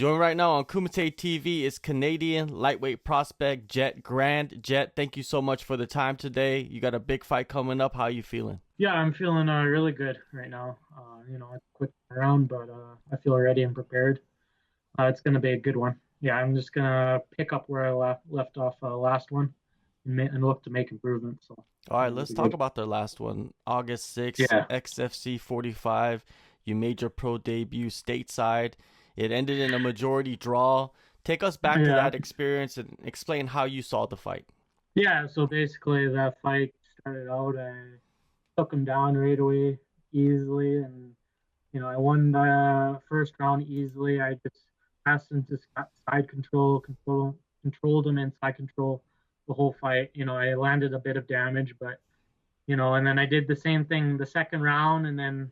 Join right now on Kumite TV is Canadian lightweight prospect Jett Grande. Jett, thank you so much for the time today. You got a big fight coming up. How are you feeling? Yeah, I'm feeling really good right now. It's a quick round, but I feel ready and prepared. It's going to be a good one. Yeah, I'm just going to pick up where I left off last one and look to make improvements. So All right, it'll let's be talk good. about the last one. August 6th, Yeah. XFC 45. You made your pro debut stateside. It ended in a majority draw. Take us back to Yeah. that experience and explain how you saw the fight. Yeah. So basically, that fight started out. I took him down right away easily. And, I won the first round easily. I just passed into side controlled him in side control the whole fight. I landed a bit of damage, but and then I did the same thing the second round, and then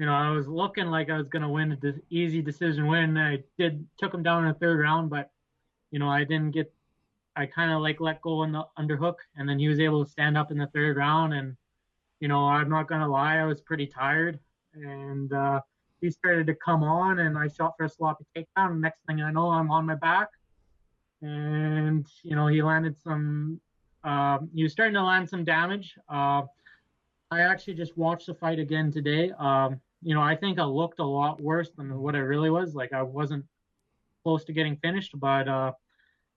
I was looking like I was gonna win a easy decision win. I took him down in the third round, but I didn't get. I kind of like let go in the underhook, and then he was able to stand up in the third round. And I'm not gonna lie, I was pretty tired, and he started to come on, and I shot for a sloppy takedown. And next thing I know, I'm on my back, and he landed some. He was starting to land some damage. I actually just watched the fight again today. I think I looked a lot worse than what I really was. Like I wasn't close to getting finished, but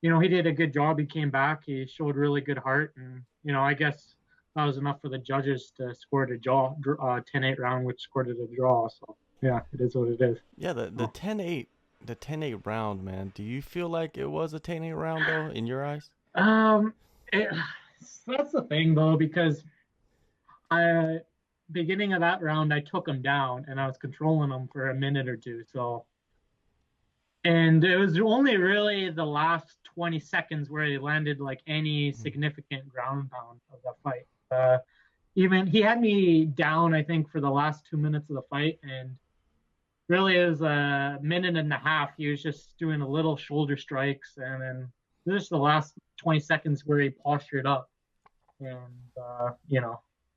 he did a good job. He came back. He showed really good heart, and I guess that was enough for the judges to score the 10-8 round, which scored it a draw. So yeah, it is what it is. Yeah, the So, 10-8, the 10-8 round, man. Do you feel like it was a 10-8 round though in your eyes? um, it, that's the thing though, because I beginning of that round I took him down and I was controlling him for a minute or two. So and it was only really the last 20 seconds where he landed like any significant ground pound of the fight. Even he had me down, I think, for the last 2 minutes of the fight, and really it was a minute and a half. He was just doing a little shoulder strikes, and then just the last 20 seconds where he postured up, and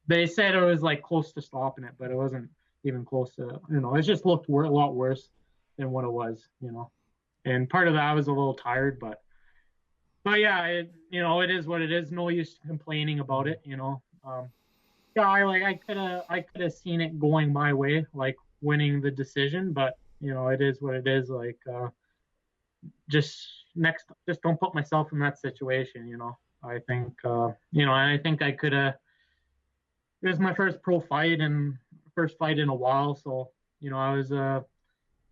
they said it was like close to stopping it, but it wasn't even close to. It just looked a lot worse than what it was. And part of that I was a little tired, but yeah, it is what it is. No use complaining about it. Yeah, I could have seen it going my way, like winning the decision, but it is what it is. Like just just don't put myself in that situation. I think and I think I could have. It was my first pro fight and first fight in a while, so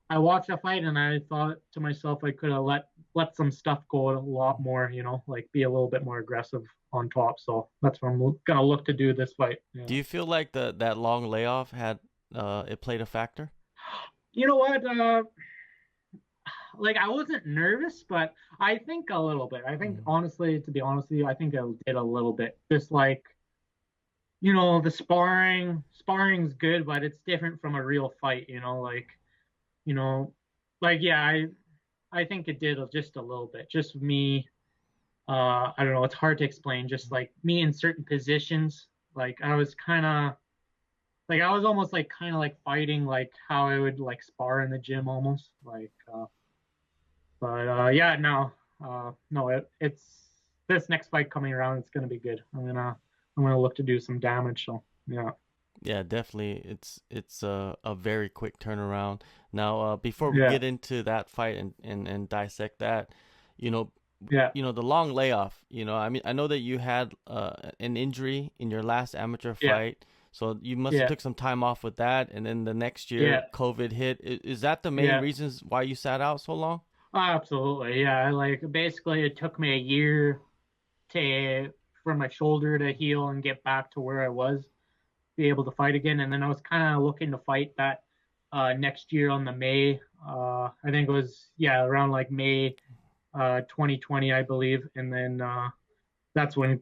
I watched that fight and I thought to myself I could have let some stuff go a lot more, like be a little bit more aggressive on top. So that's what I'm gonna look to do this fight. Do Yeah. you feel like that long layoff had it played a factor? You know what? Like I wasn't nervous, but I think a little bit. I think Mm. honestly, to be honest with you, I think I did a little bit. Just like the sparring's good, but it's different from a real fight. You know, like yeah, I think it did just a little bit. Just me I don't know, it's hard to explain. Just like me in certain positions, like I was almost like kind of like fighting like how I would like spar in the gym almost. But yeah, no, it's this next fight coming around. It's gonna be good. I'm gonna look to do some damage. So yeah, Yeah, definitely. It's a very quick turnaround. Now, before we yeah, get into that fight and dissect that, you know, yeah, the long layoff. I mean, I know that you had an injury in your last amateur yeah, fight, so you must have yeah, took some time off with that, and then the next year yeah, COVID hit. Is that the main yeah. reasons why you sat out so long? Absolutely, yeah. Like basically, it took me a year to for my shoulder to heal and get back to where I was, be able to fight again. And then I was kind of looking to fight that next year on the May. I think it was yeah around like May 2020, I believe. And then that's when,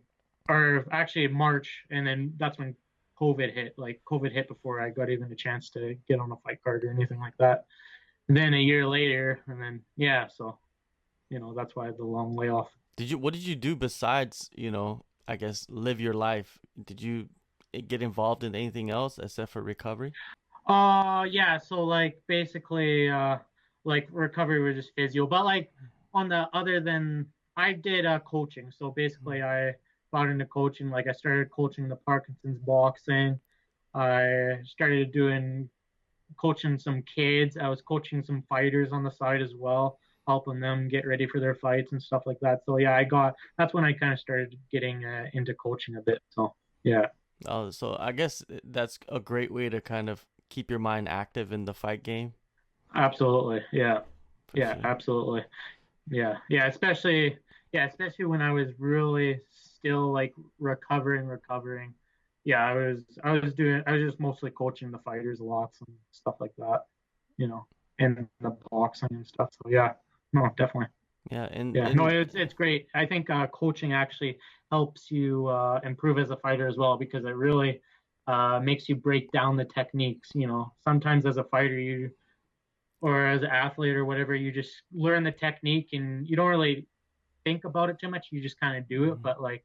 or actually March, and then that's when COVID hit. Like COVID hit before I got even a chance to get on a fight card or anything like that. And then a year later, and then yeah, so that's why the long layoff. What did you do besides, I guess live your life? Did you get involved in anything else except for recovery? Yeah, so like basically like recovery was just physio. But like on the other than I did coaching. So basically I got into coaching. Like I started coaching the Parkinson's boxing. I started doing coaching some kids. I was coaching some fighters on the side as well, helping them get ready for their fights and stuff like that. So yeah, that's when I kind of started getting into coaching a bit. So yeah. Oh, so I guess that's a great way to kind of keep your mind active in the fight game. Absolutely. Yeah. For Yeah, sure. absolutely. Especially when I was really still like recovering. Yeah, I was just mostly coaching the fighters lots and stuff like that, you know, and the boxing and stuff. So yeah, no, definitely. Yeah, Yeah, no, and it's great. I think coaching actually helps you improve as a fighter as well because it really makes you break down the techniques. You know, sometimes as a fighter, you or as an athlete or whatever, you just learn the technique and you don't really think about it too much. You just kind of do it. Mhm. But like,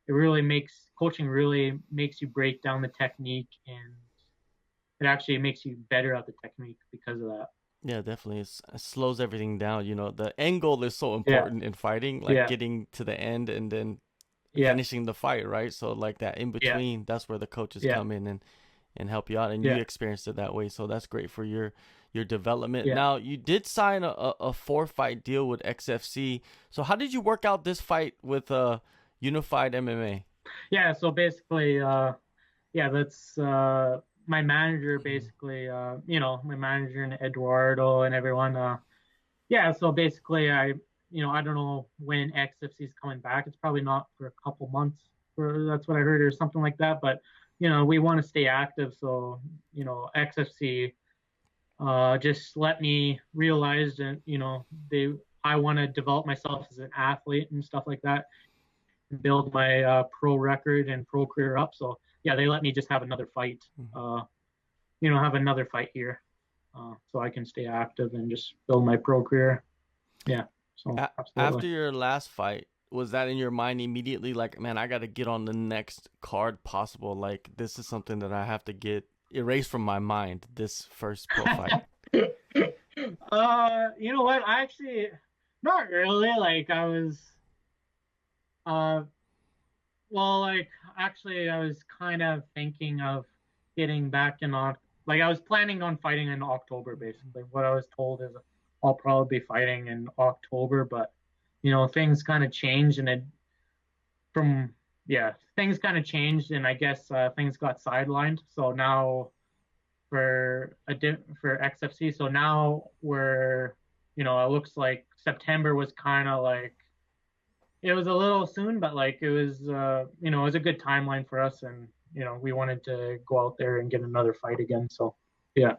it really makes coaching really makes you break down the technique and it actually makes you better at the technique because of that. Yeah, definitely. It slows everything down. The end goal is so Yeah, important in fighting, like yeah, getting to the end and then yeah, finishing the fight, right? So like that in yeah, between, that's where the coaches yeah, come in and help you out, and you yeah, experienced it that way. So that's great for your development. yeah. Now, you did sign a 4-fight deal with XFC. So how did you work out this fight with Unified MMA? Yeah, so basically, that's my manager basically, my manager and Eduardo and everyone. Yeah, so basically, I don't know when XFC is coming back. It's probably not for a couple months. That's what I heard, or something like that. But we want to stay active, so XFC just let me realize that I want to develop myself as an athlete and stuff like that, build my pro record and pro career up. So yeah, they let me just have another fight. Mhm. Have another fight here, so I can stay active and just build my pro career. Yeah. So absolutely. After your last fight, was that in your mind immediately like, man, I got to get on the next card possible? Like, this is something that I have to get erased from my mind, this first pro fight. You know what? I actually not really. Like I was, uh, well, like actually, I was kind of thinking of getting back in like I was planning on fighting in October. Basically, what I was told is I'll probably be fighting in October, but things kind of changed, and it from yeah, things kind of changed, and I guess things got sidelined. So now for XFC. So now it looks like September was kind of like it was a little soon, but like it was a good timeline for us, and we wanted to go out there and get another fight again. So yeah,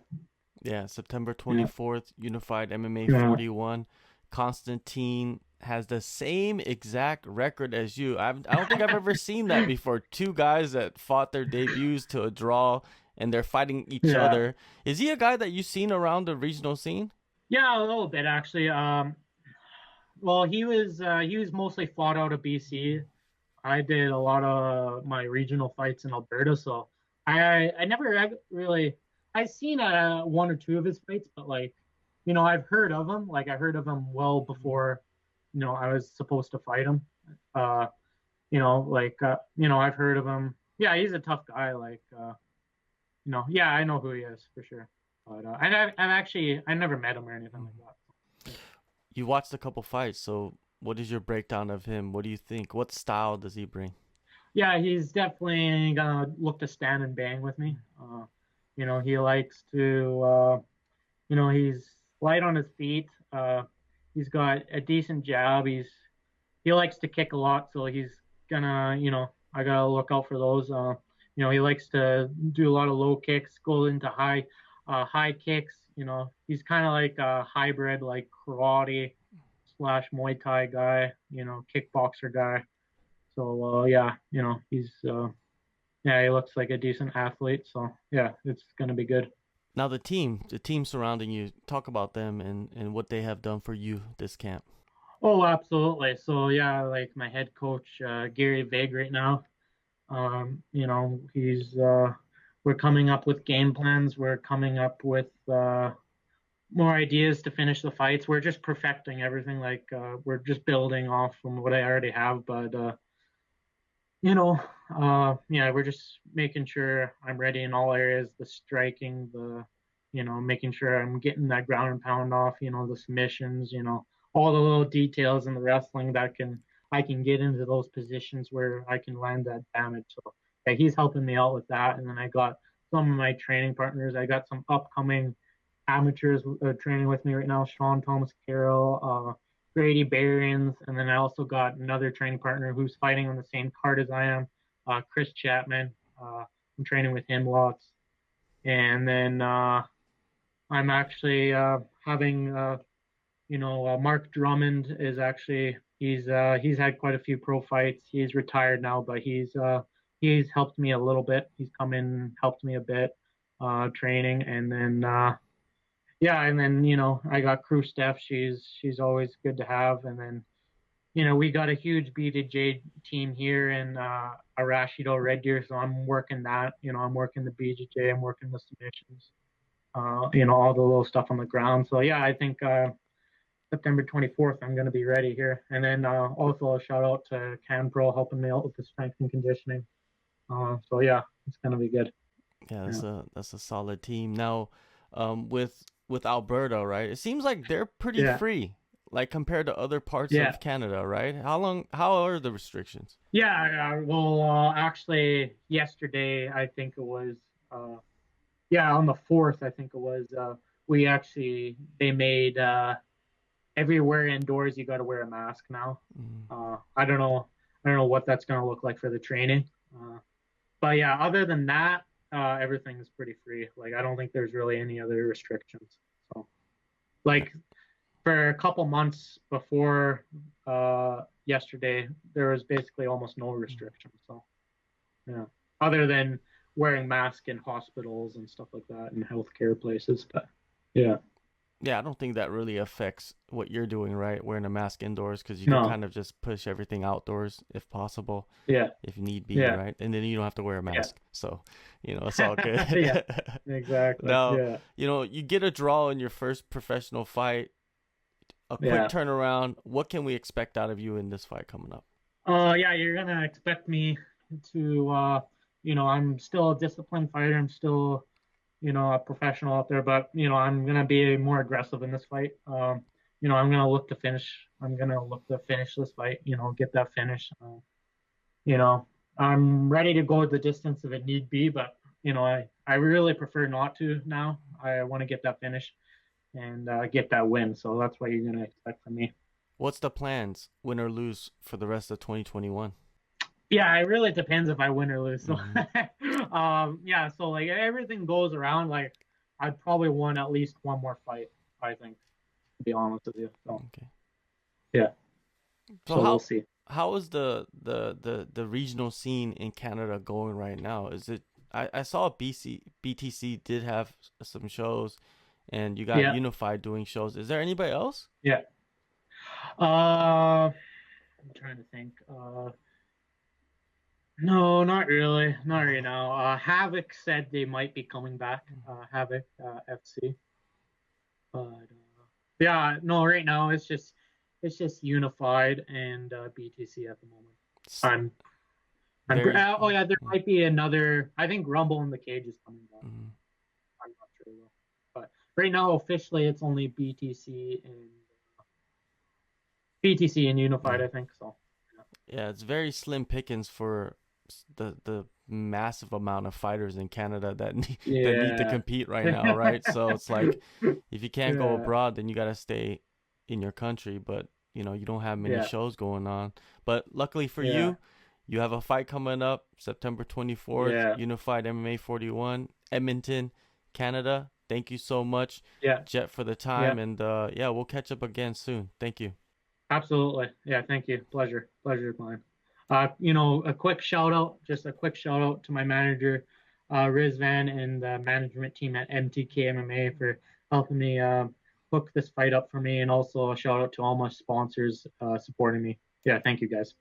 Yeah, September yeah, 24th, Unified MMA yeah, 41. Constantine has the same exact record as you. I don't think I've ever seen that before. Two guys that fought their debuts to a draw and they're fighting each yeah, other. Is he a guy that you've seen around the regional scene? yeah, a little bit actually. Well, he was mostly fought out of BC. I did a lot of my regional fights in Alberta, so I never really I've seen one or two of his fights, but like I've heard of him. Like I heard of him well before I was supposed to fight him. Uh, I've heard of him. Yeah, he's a tough guy. Like yeah, I know who he is for sure. But I never met him or anything like that. You watched a couple fights, so what is your breakdown of him? What do you think? What style does he bring? Yeah, he's definitely gonna look to stand and bang with me. He likes to, he's light on his feet. He's got a decent jab. He likes to kick a lot, so he's gonna, I gotta look out for those. He likes to do a lot of low kicks, go into high kicks. He's kind of like a hybrid, like karate slash Muay Thai guy. Kickboxer guy. So yeah, he looks like a decent athlete. So yeah, it's gonna be good. Now the team surrounding you, talk about them and what they have done for you this camp. Oh, absolutely. So yeah, like my head coach Gary Vig right now. He's we're coming up with game plans. We're coming up with more ideas to finish the fights. We're just perfecting everything. Like we're just building off from what I already have, but you know, yeah, we're just making sure I'm ready in all areas. The striking, the making sure I'm getting that ground and pound off. The submissions. All the little details in the wrestling that I can get into those positions where I can land that damage. So yeah, he's helping me out with that. And then I got some of my training partners. I got some upcoming amateurs training with me right now. Sean Thomas Carroll, Grady Barons, and then I also got another training partner who's fighting on the same card as I am, Chris Chapman. I'm training with him lots. And then I'm actually having, Mark Drummond is actually he's had quite a few pro fights. He's retired now, but he's helped me a little bit. He's come in, helped me a bit, training, and then yeah, and then I got crew Steph. She's always good to have, and then we got a huge BJJ team here in Arashido Red Deer, so I'm working that. I'm working the BJJ, I'm working the submissions, all the little stuff on the ground. So yeah, I think September 24th I'm going to be ready here, and then also a shout out to CanPro helping me out with the strength and conditioning. So yeah, it's going to be good. Yeah, that's a solid team. Now, with Alberta, right? It seems like they're pretty free, like compared to other parts of Canada, right? How are the restrictions? Yeah, well, actually, yesterday I think it was, on the 4th I think it was. They made everywhere indoors you got to wear a mask now. I don't know what that's gonna look like for the training, but yeah, other than that, everything's pretty free. Like I don't think there's really any other restrictions. So, like for a couple months before yesterday, there was basically almost no restrictions. So, yeah, other than wearing masks in hospitals and stuff like that in healthcare places. But yeah. Yeah, I don't think that really affects what you're doing, right? Wearing a mask indoors, because you can kind of just push everything outdoors if possible. Yeah. If need be, right? And then you don't have to wear a mask. Yeah. So, it's all good. Yeah, exactly. Now, you get a draw in your first professional fight, a quick turnaround. What can we expect out of you in this fight coming up? Yeah, you're going to expect me to, I'm still a disciplined fighter. I'm still a professional out there, but I'm gonna be more aggressive in this fight. I'm gonna look to finish. I'm gonna look to finish this fight. Get that finish. I'm ready to go the distance if it need be, but I really prefer not to now. I want to get that finish and get that win. So that's what you're gonna expect from me. What's the plans, win or lose, for the rest of 2021? Yeah, it really depends if I win or lose. So, yeah, so like everything goes around. Like, I'd probably won at least one more fight, I think, to be honest with you. So, okay. Yeah. So we'll see. How is the regional scene in Canada going right now? Is it? I saw BTC did have some shows, and you got Unified doing shows. Is there anybody else? Yeah. I'm trying to think. No, not really. Not right now. Havoc said they might be coming back. Havoc FC. But yeah, no. Right now it's just Unified and BTC at the moment. Oh yeah, there might be another. I think Rumble in the Cage is coming back. I'm not sure though. But right now officially it's only BTC and Unified. I think so. Yeah, it's very slim pickings for the massive amount of fighters in Canada that need to compete right now, right? So it's like if you can't go abroad, then you got to stay in your country, but you don't have many shows going on. But luckily for you, you have a fight coming up September 24th, Unified MMA 41, Edmonton, Canada. Thank you so much, Jett, for the time, and we'll catch up again soon. Thank you. Absolutely. Yeah, thank you. Pleasure mine. A quick shout out to my manager, Rizvan, and the management team at MTK MMA for helping me hook this fight up for me, and also a shout out to all my sponsors supporting me. Yeah, thank you guys.